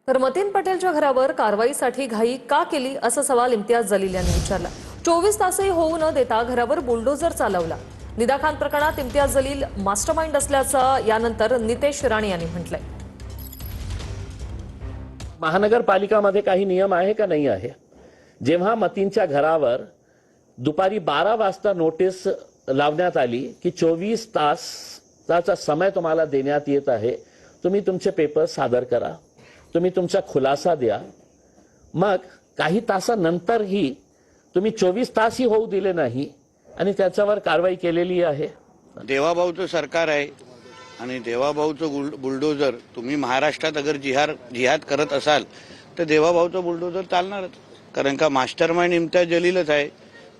तर मतीन पटेलच्या घरावर कारवाईसाठी घाई का केली असा सवाल इम्तियाज जलील यांनी विचारला। 24 तासही होऊ न देता घरावर बुलडोझर चालवला। निदा खान प्रकरणात इम्तियाज जलील मास्टरमाइंड असल्याचं यानंतर नितेश राणे यांनी म्हटलंय। महानगरपालिकामध्ये काही नियम आहे का नाही आहे? जेव्हा मतीनच्या घरावर दुपारी 12 वाजता नोटीस लावण्यात आली की 24 तासाचा समय तुम्हाला देण्यात येत आहे, तुम्ही तुमचे पेपर सादर करा, तुम्ही तुमचा खुलासा द्या, मग काही तासानंतरही तुम्ही 24 तासही होऊ दिले नाही आणि त्याच्यावर कारवाई केलेली आहे। देवाभाऊचं सरकार आहे आणि देवाभाऊचं बुलडोझर, तुम्ही महाराष्ट्रात अगर जिहाद करत असाल तर देवाभाऊचं बुलडोझर चालणारच, कारण का मास्टरमाइंड इम्तियाज जलीलच आहे।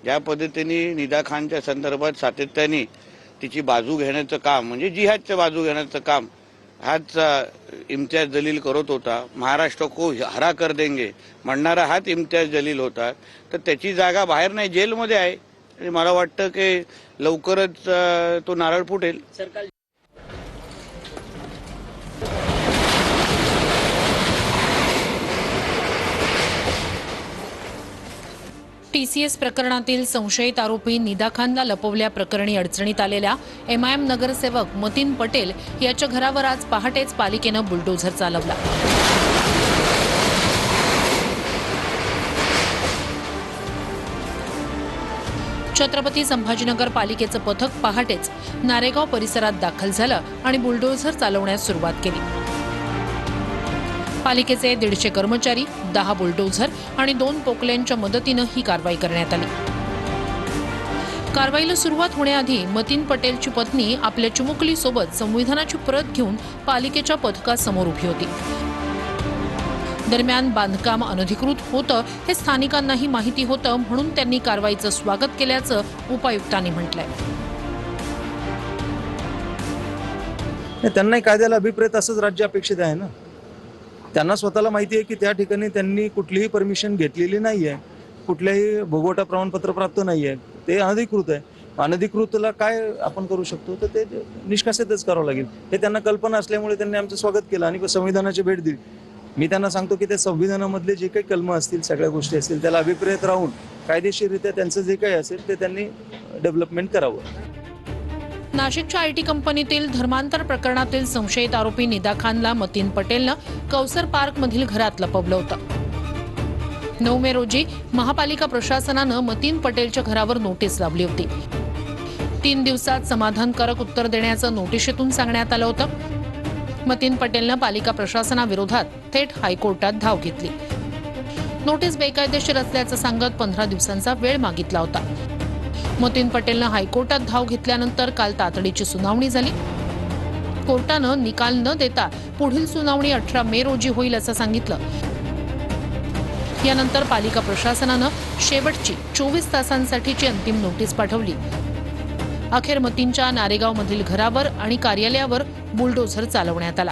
ज्या पद्धतीने निदा खानच्या संदर्भात सातत्याने तिची बाजू घेण्याचं काम, म्हणजे जिहादच्या बाजू घेण्याचं काम हाच इम्तियाज जलील करत होता। महाराष्ट्र को हरा कर देंगे म्हणणारा हाच इम्तियाज जलील होता, तर त्याची जागा बाहेर नाही, जेलमध्ये आहे आणि मला वाटतं की लवकरच तो नारळ फुटेल। TCS प्रकरणातील संशयित आरोपी निदा खानला लपवल्याप्रकरणी अडचणीत आलेल्या MIM नगरसेवक मतीन पटेल याच्या घरावर आज पहाटेच पालिकेनं बुलडोझर चालवला। छत्रपती संभाजीनगर पालिकेचं पथक पहाटेच नारेगाव परिसरात दाखल झालं आणि बुलडोझर चालवण्यास सुरुवात केली। पालिकेचे 150 कर्मचारी, 10 बुलडोझर आणि 2 पोकलेनच्या मदतीनं ही कारवाई करण्यात आली। कारवाईला सुरुवात होण्याआधी मतीन पटेलची पत्नी आपल्या चिमुकलीसोबत संविधानाची प्रत घेऊन पालिकेच्या पथकासमोर उभी होती। दरम्यान बांधकाम अनधिकृत होतं हे स्थानिकांनाही माहिती होतं, म्हणून त्यांनी कारवाईचं स्वागत केल्याचं उपायुक्तांनी म्हटलंय। त्यांनाही कायद्याला अभिप्रेत असंच राज्य अपेक्षित आहे ना। त्यांना स्वतःला माहिती आहे की त्या ठिकाणी त्यांनी कुठलीही परमिशन घेतलेली नाही आहे, कुठल्याही भोगवटा प्रमाणपत्र प्राप्त नाही आहे, ते अनधिकृत आहे। अनधिकृतला काय आपण करू शकतो, तर ते निष्कासितच करावं लागेल हे त्यांना कल्पना असल्यामुळे त्यांनी आमचं स्वागत केलं आणि संविधानाची भेट दिली। मी त्यांना सांगतो की त्या संविधानामधले जे काही कलम असतील, सगळ्या गोष्टी असतील, त्याला अभिप्रेत राहून कायदेशीररित्या त्यांचं जे काही असेल ते त्यांनी डेव्हलपमेंट करावं। नाशिकच्या IT कंपनीतील धर्मांतर प्रकरणातील संशयित आरोपी निदा खानला मतीन पटेलनं कौसर पार्क मधील घरात लपवलं होतं। 9 मे रोजी महापालिका प्रशासनानं मतीन पटेलच्या घरावर नोटीस लावली होती। 3 दिवसात समाधानकारक उत्तर देण्याचं नोटिशीतून सांगण्यात आलं होतं। मतीन पटेलनं पालिका प्रशासनाविरोधात थेट हायकोर्टात धाव घेतली। नोटीस बेकायदेशीर असल्याचं सांगत 15 दिवसांचा वेळ मागितला होता। मतीन पटेलनं हायकोर्टात धाव घेतल्यानंतर काल तातडीची सुनावणी झाली। कोर्टानं निकाल न देता पुढील सुनावणी 18 मे रोजी होईल असं सांगितलं। यानंतर पालिका प्रशासनानं शेवटची 24 तासांसाठीची अंतिम नोटीस पाठवली। अखेर मतीनच्या नारेगाव मधील घरावर आणि कार्यालयावर बुलडोझर चालवण्यात आला।